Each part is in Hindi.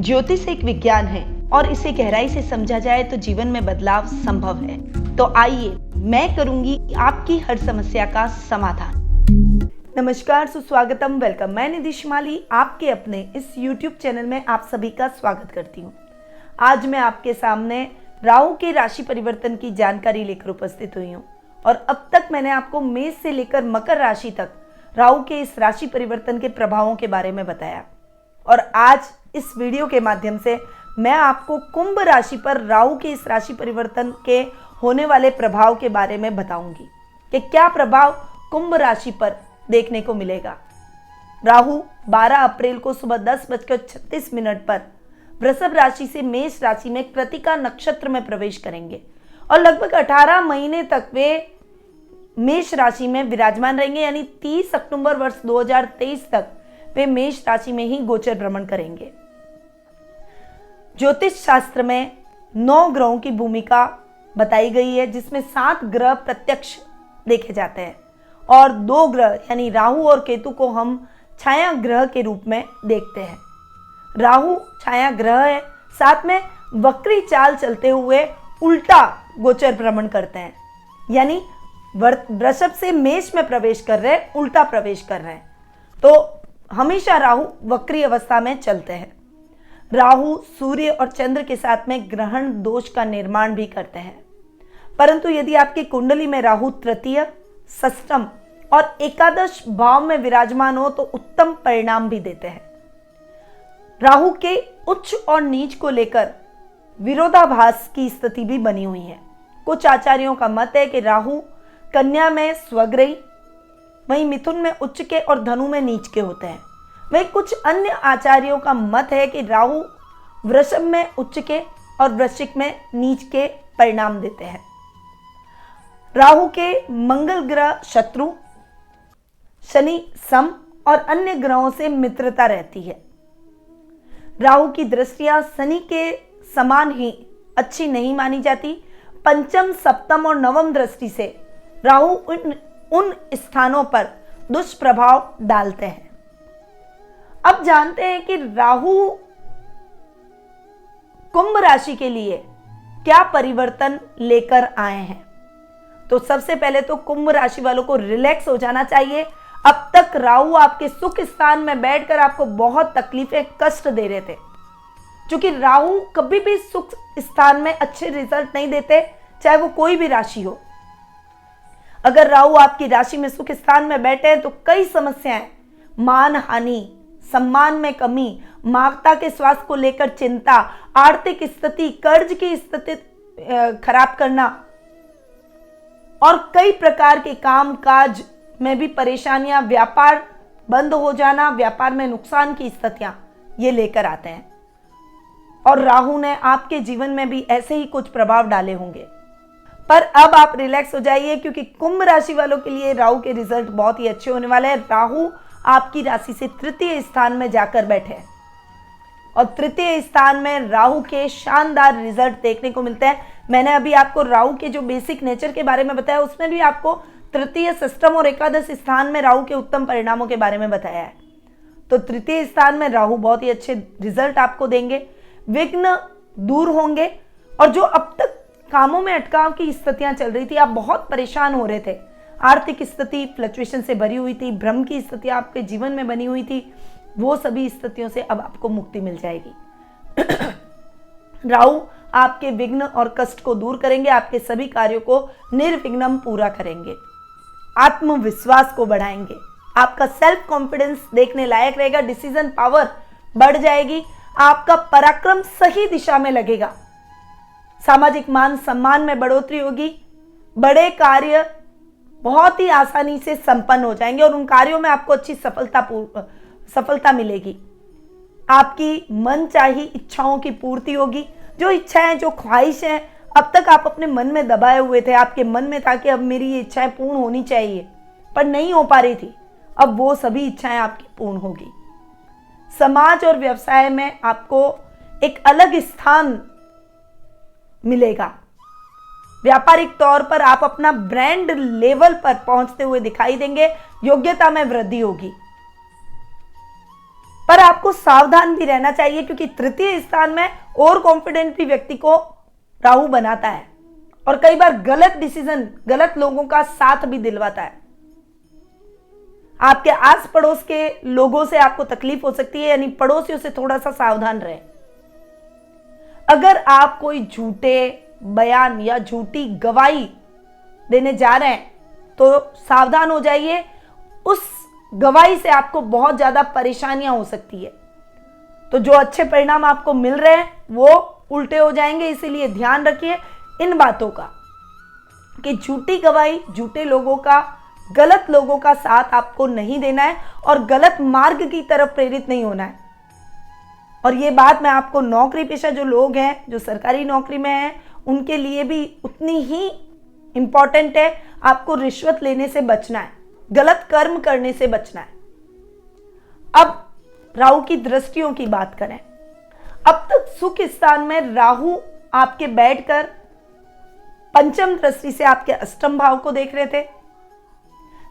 ज्योतिष एक विज्ञान है और इसे गहराई से समझा जाए तो जीवन में बदलाव संभव है। तो आइए मैं करूंगी आपकी हर समस्या का समाधान। नमस्कार, सुस्वागतम, वेलकम। मैं निधि शिमाली आपके अपने इस YouTube चैनल में आप सभी का स्वागत करती हूँ। आज मैं आपके सामने राहु के राशि परिवर्तन की जानकारी लेकर उपस्थित हुई हूँ और अब तक मैंने आपको मेष से लेकर मकर राशि तक राहु के इस राशि परिवर्तन के प्रभावों के बारे में बताया और आज इस वीडियो के माध्यम से मैं आपको कुंभ राशि पर राहु के इस राशि परिवर्तन के होने वाले प्रभाव के बारे में बताऊंगी कि क्या प्रभाव कुंभ राशि पर देखने को मिलेगा। राहु 12 अप्रैल को सुबह 10:36 पर वृषभ राशि से मेष राशि में कृतिका नक्षत्र में प्रवेश करेंगे और लगभग 18 महीने तक वे मेष राशि में विराजमान रहेंगे, यानी 30 अक्टूबर वर्ष 2023 तक वे मेष राशि में ही गोचर भ्रमण करेंगे। ज्योतिष शास्त्र में 9 ग्रहों की भूमिका बताई गई है, जिसमें 7 ग्रह प्रत्यक्ष देखे जाते हैं और 2 ग्रह यानी राहु और केतु को हम छाया ग्रह के रूप में देखते हैं। राहु छाया ग्रह है, साथ में वक्री चाल चलते हुए उल्टा गोचर भ्रमण करते हैं, यानी वृषभ से मेष में प्रवेश कर रहे हैं, उल्टा प्रवेश कर रहे हैं। तो हमेशा राहु वक्री अवस्था में चलते हैं। राहु सूर्य और चंद्र के साथ में ग्रहण दोष का निर्माण भी करते हैं, परंतु यदि आपकी कुंडली में राहु तृतीय, षष्ठम और एकादश भाव में विराजमान हो तो उत्तम परिणाम भी देते हैं। राहु के उच्च और नीच को लेकर विरोधाभास की स्थिति भी बनी हुई है। कुछ आचार्यों का मत है कि राहु कन्या में स्वग्रही, वहीं मिथुन में उच्च के और धनु में नीच के होते हैं। वहीं कुछ अन्य आचार्यों का मत है कि राहु वृषभ में उच्च के और वृश्चिक में नीच के परिणाम देते हैं। राहु के मंगल ग्रह शत्रु, शनि सम और अन्य ग्रहों से मित्रता रहती है। राहु की दृष्टियां शनि के समान ही अच्छी नहीं मानी जाती। पंचम, सप्तम और नवम दृष्टि से राहु उन स्थानों पर दुष्प्रभाव डालते हैं। अब जानते हैं कि राहु कुंभ राशि के लिए क्या परिवर्तन लेकर आए हैं। तो सबसे पहले तो कुंभ राशि वालों को रिलैक्स हो जाना चाहिए। अब तक राहु आपके सुख स्थान में बैठकर आपको बहुत तकलीफें, कष्ट दे रहे थे, क्योंकि राहु कभी भी सुख स्थान में अच्छे रिजल्ट नहीं देते, चाहे वो कोई भी राशि हो। अगर राहु आपकी राशि में सुख स्थान में बैठे हैं तो कई समस्याएं, मान हानि, सम्मान में कमी, माता के स्वास्थ्य को लेकर चिंता, आर्थिक स्थिति, कर्ज की स्थिति खराब करना और कई प्रकार के काम काज में भी परेशानियां, व्यापार बंद हो जाना, व्यापार में नुकसान की स्थितियां ये लेकर आते हैं। और राहु ने आपके जीवन में भी ऐसे ही कुछ प्रभाव डाले होंगे, पर अब आप रिलैक्स हो जाइए, क्योंकि कुंभ राशि वालों के लिए राहु के रिजल्ट बहुत ही अच्छे होने वाले हैं। राहु आपकी राशि से तृतीय स्थान में जाकर बैठे हैं और तृतीय स्थान में राहु के शानदार रिजल्ट देखने को मिलते हैं। मैंने अभी आपको राहु के जो बेसिक नेचर के बारे में बताया, उसमें भी आपको तृतीय, षष्ठम और एकादश स्थान में राहु के उत्तम परिणामों के बारे में बताया है। तो तृतीय स्थान में राहु बहुत ही अच्छे रिजल्ट आपको देंगे, विघ्न दूर होंगे और जो अब तक कामों में अटकाव की स्थितियां चल रही थी, आप बहुत परेशान हो रहे थे, आर्थिक स्थिति फ्लक्चुएशन से भरी हुई थी, भ्रम की स्थिति आपके जीवन में बनी हुई थी, वो सभी स्थितियों से अब आपको मुक्ति मिल जाएगी। राहु आपके विघ्न और कष्ट को दूर करेंगे, आपके सभी कार्यों को निर्विघ्नं पूरा करेंगे, आत्मविश्वास को बढ़ाएंगे, आपका सेल्फ कॉन्फिडेंस देखने लायक रहेगा, डिसीजन पावर बढ़ जाएगी, आपका पराक्रम सही दिशा में लगेगा, सामाजिक मान सम्मान में बढ़ोतरी होगी, बड़े कार्य बहुत ही आसानी से संपन्न हो जाएंगे और उन कार्यों में आपको अच्छी सफलता मिलेगी। आपकी मनचाही इच्छाओं की पूर्ति होगी। जो इच्छाएं, जो ख्वाहिशें अब तक आप अपने मन में दबाए हुए थे, आपके मन में था कि अब मेरी ये इच्छाएं पूर्ण होनी चाहिए पर नहीं हो पा रही थी, अब वो सभी इच्छाएं आपकी पूर्ण होगी। समाज और व्यवसाय में आपको एक अलग स्थान मिलेगा। व्यापारिक तौर पर आप अपना ब्रांड लेवल पर पहुंचते हुए दिखाई देंगे, योग्यता में वृद्धि होगी। पर आपको सावधान भी रहना चाहिए, क्योंकि तृतीय स्थान में और कॉन्फिडेंट भी व्यक्ति को राहु बनाता है और कई बार गलत डिसीजन, गलत लोगों का साथ भी दिलवाता है। आपके आस पड़ोस के लोगों से आपको तकलीफ हो सकती है, यानी पड़ोसियों से थोड़ा सा सावधान रहें। अगर आप कोई झूठे बयान या झूठी गवाही देने जा रहे हैं तो सावधान हो जाइए, उस गवाही से आपको बहुत ज्यादा परेशानियां हो सकती है। तो जो अच्छे परिणाम आपको मिल रहे हैं वो उल्टे हो जाएंगे, इसीलिए ध्यान रखिए इन बातों का कि झूठी गवाही, झूठे लोगों का, गलत लोगों का साथ आपको नहीं देना है और गलत मार्ग की तरफ प्रेरित नहीं होना है। और ये बात मैं आपको नौकरी पेशा जो लोग हैं, जो सरकारी नौकरी में हैं, उनके लिए भी उतनी ही इंपॉर्टेंट है। आपको रिश्वत लेने से बचना है, गलत कर्म करने से बचना है। अब राहु की दृष्टियों की बात करें। अब तक सुख स्थान में राहु आपके बैठकर पंचम दृष्टि से आपके अष्टम भाव को देख रहे थे,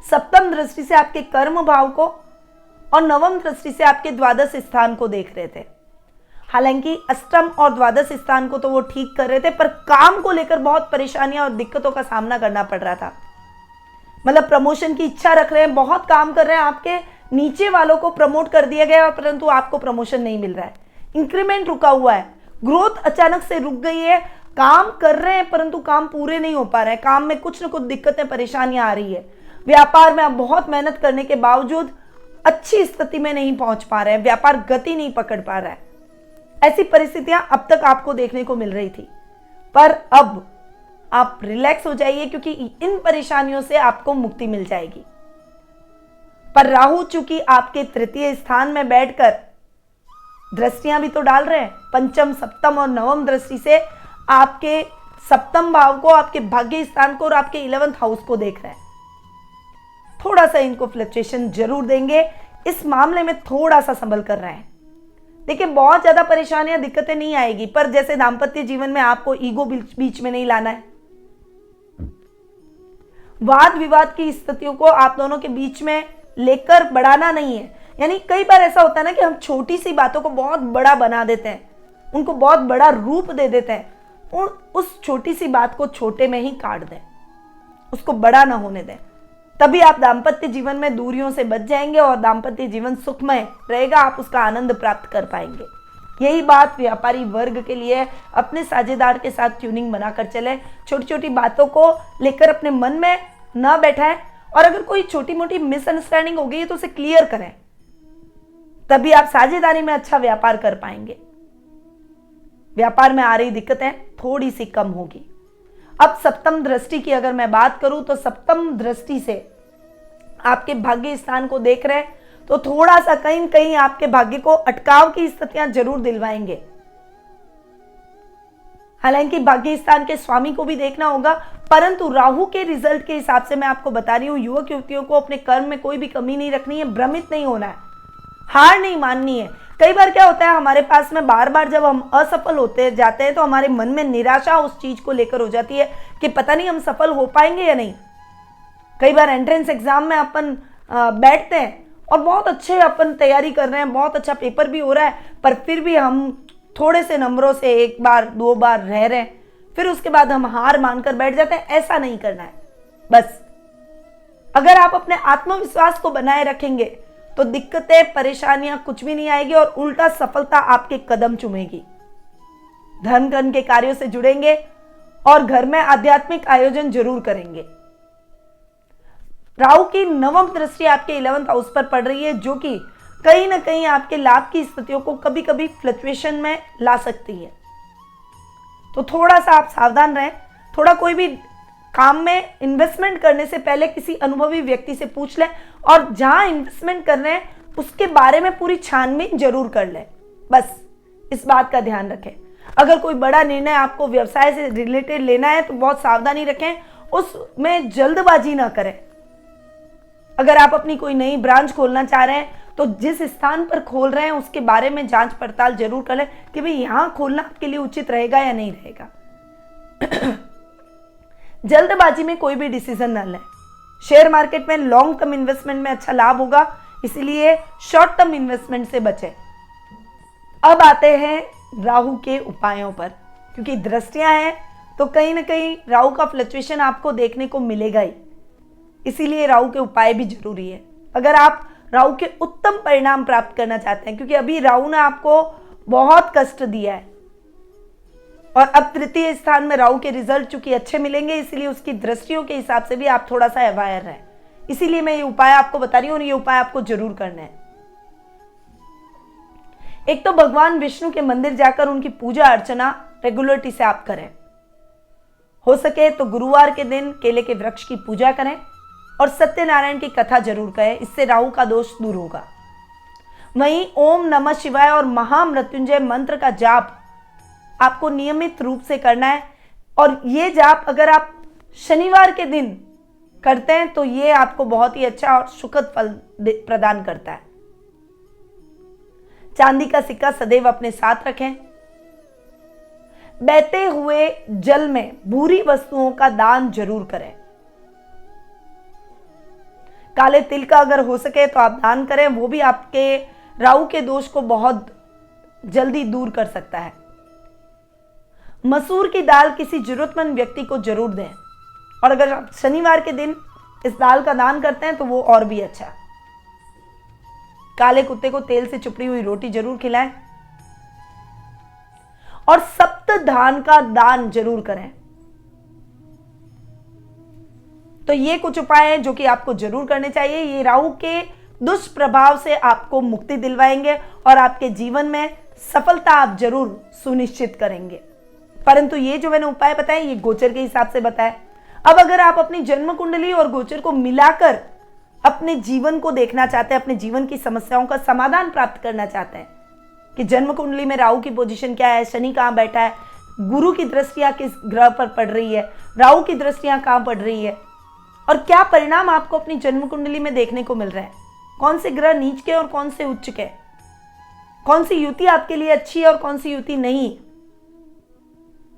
सप्तम दृष्टि से आपके कर्म भाव को और नवम दृष्टि से आपके द्वादश स्थान को देख रहे थे। हालांकि अष्टम और द्वादश स्थान को तो वो ठीक कर रहे थे, पर काम को लेकर बहुत परेशानियां और दिक्कतों का सामना करना पड़ रहा था। मतलब प्रमोशन की इच्छा रख रहे हैं, बहुत काम कर रहे हैं, आपके नीचे वालों को प्रमोट कर दिया गया है, परंतु आपको प्रमोशन नहीं मिल रहा है। इंक्रीमेंट रुका हुआ है, ग्रोथ अचानक से रुक गई है। काम कर रहे हैं परंतु काम पूरे नहीं हो पा रहे हैं, काम में कुछ न कुछ दिक्कतें, परेशानियां आ रही है। व्यापार में आप बहुत मेहनत करने के बावजूद अच्छी स्थिति में नहीं पहुंच पा रहे हैं, व्यापार गति नहीं पकड़ पा रहा है। ऐसी परिस्थितियां अब तक आपको देखने को मिल रही थी, पर अब आप रिलैक्स हो जाइए, क्योंकि इन परेशानियों से आपको मुक्ति मिल जाएगी। पर राहु चूंकि आपके तृतीय स्थान में बैठकर दृष्टियां भी तो डाल रहे हैं, पंचम, सप्तम और नवम दृष्टि से आपके सप्तम भाव को, आपके भाग्य स्थान को और आपके 11th हाउस को देख रहे हैं। थोड़ा सा इनको फ्लक्चुएशन जरूर देंगे, इस मामले में थोड़ा सा संभल कर रहे हैं। देखिए, बहुत ज्यादा परेशानियां, दिक्कतें नहीं आएगी, पर जैसे दाम्पत्य जीवन में आपको ईगो बीच में नहीं लाना है, वाद विवाद की स्थितियों को आप दोनों के बीच में लेकर बढ़ाना नहीं है। यानी कई बार ऐसा होता है ना कि हम छोटी सी बातों को बहुत बड़ा बना देते हैं, उनको बहुत बड़ा रूप दे देते हैं। उस छोटी सी बात को छोटे में ही काट दें, उसको बड़ा ना होने दें, तभी आप दाम्पत्य जीवन में दूरियों से बच जाएंगे और दाम्पत्य जीवन सुखमय रहेगा, आप उसका आनंद प्राप्त कर पाएंगे। यही बात व्यापारी वर्ग के लिए, अपने साझेदार के साथ ट्यूनिंग बनाकर चले, छोटी छोटी बातों को लेकर अपने मन में न बैठाएं, और अगर कोई छोटी मोटी मिसअंडरस्टैंडिंग हो गई है तो उसे क्लियर करें, तभी आप साझेदारी में अच्छा व्यापार कर पाएंगे। व्यापार में आ रही दिक्कतें थोड़ी सी कम होगी। अब सप्तम दृष्टि की अगर मैं बात करूं तो सप्तम दृष्टि से आपके भाग्य स्थान को देख रहे हैं, तो थोड़ा सा कहीं कहीं आपके भाग्य को अटकाव की स्थितियां जरूर दिलवाएंगे। हालांकि भाग्य स्थान के स्वामी को भी देखना होगा, परंतु राहु के रिजल्ट के हिसाब से मैं आपको बता रही हूं, युवक युवतियों को अपने कर्म में कोई भी कमी नहीं रखनी है, भ्रमित नहीं होना है, हार नहीं माननी है। कई बार क्या होता है, हमारे पास में बार बार जब हम असफल होते जाते हैं तो हमारे मन में निराशा उस चीज को लेकर हो जाती है कि पता नहीं हम सफल हो पाएंगे या नहीं। कई बार एंट्रेंस एग्जाम में अपन बैठते हैं और बहुत अच्छे अपन तैयारी कर रहे हैं, बहुत अच्छा पेपर भी हो रहा है, पर फिर भी हम थोड़े से नंबरों से एक बार दो बार रह रहे हैं, फिर उसके बाद हम हार मानकर बैठ जाते हैं। ऐसा नहीं करना है। बस अगर आप अपने आत्मविश्वास को बनाए रखेंगे तो दिक्कतें, परेशानियां कुछ भी नहीं आएगी और उल्टा सफलता आपके कदम चूमेगी। धर्म कर्म के कार्यों से जुड़ेंगे और घर में आध्यात्मिक आयोजन जरूर करेंगे। राहु की नवम दृष्टि आपके 11th हाउस पर पड़ रही है, जो कि कहीं ना कहीं आपके लाभ की स्थितियों को कभी कभी फ्लक्चुएशन में ला सकती है। तो थोड़ा सा आप सावधान रहें। थोड़ा कोई भी काम में इन्वेस्टमेंट करने से पहले किसी अनुभवी व्यक्ति से पूछ लें, और जहां इन्वेस्टमेंट कर रहे हैं उसके बारे में पूरी छानबीन जरूर कर लें। बस इस बात का ध्यान रखें। अगर कोई बड़ा निर्णय आपको व्यवसाय से रिलेटेड लेना है तो बहुत सावधानी रखें, उसमें जल्दबाजी ना करें। अगर आप अपनी कोई नई ब्रांच खोलना चाह रहे हैं तो जिस स्थान पर खोल रहे हैं उसके बारे में जांच पड़ताल जरूर कर लें कि भाई यहां खोलना आपके लिए उचित रहेगा या नहीं रहेगा। जल्दबाजी में कोई भी डिसीजन न लें। शेयर मार्केट में लॉन्ग टर्म इन्वेस्टमेंट में अच्छा लाभ होगा, इसलिए शॉर्ट टर्म इन्वेस्टमेंट से बचें। अब आते हैं राहु के उपायों पर, क्योंकि दृष्टियां हैं तो कहीं ना कहीं राहु का फ्लक्चुएशन आपको देखने को मिलेगा ही, इसीलिए राहु के उपाय भी जरूरी है। अगर आप राहु के उत्तम परिणाम प्राप्त करना चाहते हैं, क्योंकि अभी राहु ने आपको बहुत कष्ट दिया है और अब तृतीय स्थान में राहु के रिजल्ट चूंकि अच्छे मिलेंगे, इसलिए उसकी दृष्टियों के हिसाब से भी आप थोड़ा सा अवेयर रहें। इसीलिए मैं ये उपाय आपको बता रही हूं और ये उपाय आपको जरूर करना है। एक तो भगवान विष्णु के मंदिर जाकर उनकी पूजा अर्चना रेगुलरिटी से आप करें। हो सके तो गुरुवार के दिन केले के वृक्ष की पूजा करें और सत्यनारायण की कथा जरूर करें, इससे राहु का दोष दूर होगा। वहीं ओम नमः शिवाय और महामृत्युंजय मंत्र का जाप आपको नियमित रूप से करना है, और ये जाप अगर आप शनिवार के दिन करते हैं तो ये आपको बहुत ही अच्छा और सुखद फल प्रदान करता है। चांदी का सिक्का सदैव अपने साथ रखें। बहते हुए जल में भूरी वस्तुओं का दान जरूर करें। काले तिल का अगर हो सके तो आप दान करें, वो भी आपके राहु के दोष को बहुत जल्दी दूर कर सकता है। मसूर की दाल किसी जरूरतमंद व्यक्ति को जरूर दें, और अगर आप शनिवार के दिन इस दाल का दान करते हैं तो वो और भी अच्छा। काले कुत्ते को तेल से चुपड़ी हुई रोटी जरूर खिलाएं और सप्त धान का दान जरूर करें। तो ये कुछ उपाय हैं जो कि आपको जरूर करने चाहिए। ये राहु के दुष्प्रभाव से आपको मुक्ति दिलवाएंगे और आपके जीवन में सफलता आप जरूर सुनिश्चित करेंगे। परंतु ये जो मैंने उपाय बताए ये गोचर के हिसाब से बताए। अब अगर आप अपनी जन्म कुंडली और गोचर को मिलाकर अपने जीवन को देखना चाहते हैं, अपने जीवन की समस्याओं का समाधान प्राप्त करना चाहते हैं कि जन्म कुंडली में राहु की पोजीशन क्या है, शनि कहां बैठा है, गुरु की दृष्टियां किस ग्रह पर पड़ रही है, राहु की दृष्टियां कहां पड़ रही है और क्या परिणाम आपको अपनी जन्म कुंडली में देखने को मिल रहे हैं, कौन से ग्रह नीच के और कौन से उच्च के, कौन सी युति आपके लिए अच्छी है और कौन सी युति नहीं।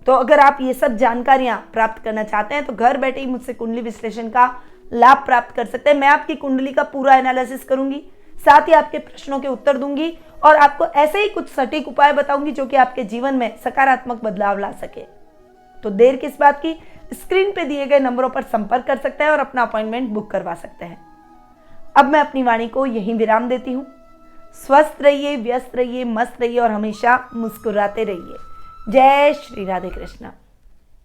तो अगर आप ये सब जानकारियां प्राप्त करना चाहते हैं तो घर बैठे ही मुझसे कुंडली विश्लेषण का लाभ प्राप्त कर सकते हैं। मैं आपकी कुंडली का पूरा एनालिसिस करूंगी, साथ ही आपके प्रश्नों के उत्तर दूंगी और आपको ऐसे ही कुछ सटीक उपाय बताऊंगी जो कि आपके जीवन में सकारात्मक बदलाव ला सके। तो देर किस बात की, स्क्रीन पे दिए गए नंबरों पर संपर्क कर सकते हैं और अपना अपॉइंटमेंट बुक करवा सकते हैं। अब मैं अपनी वाणी को यहीं विराम देती हूँ। स्वस्थ रहिए, व्यस्त रहिए, मस्त रहिए और हमेशा मुस्कुराते रहिए। जय श्री राधे कृष्ण।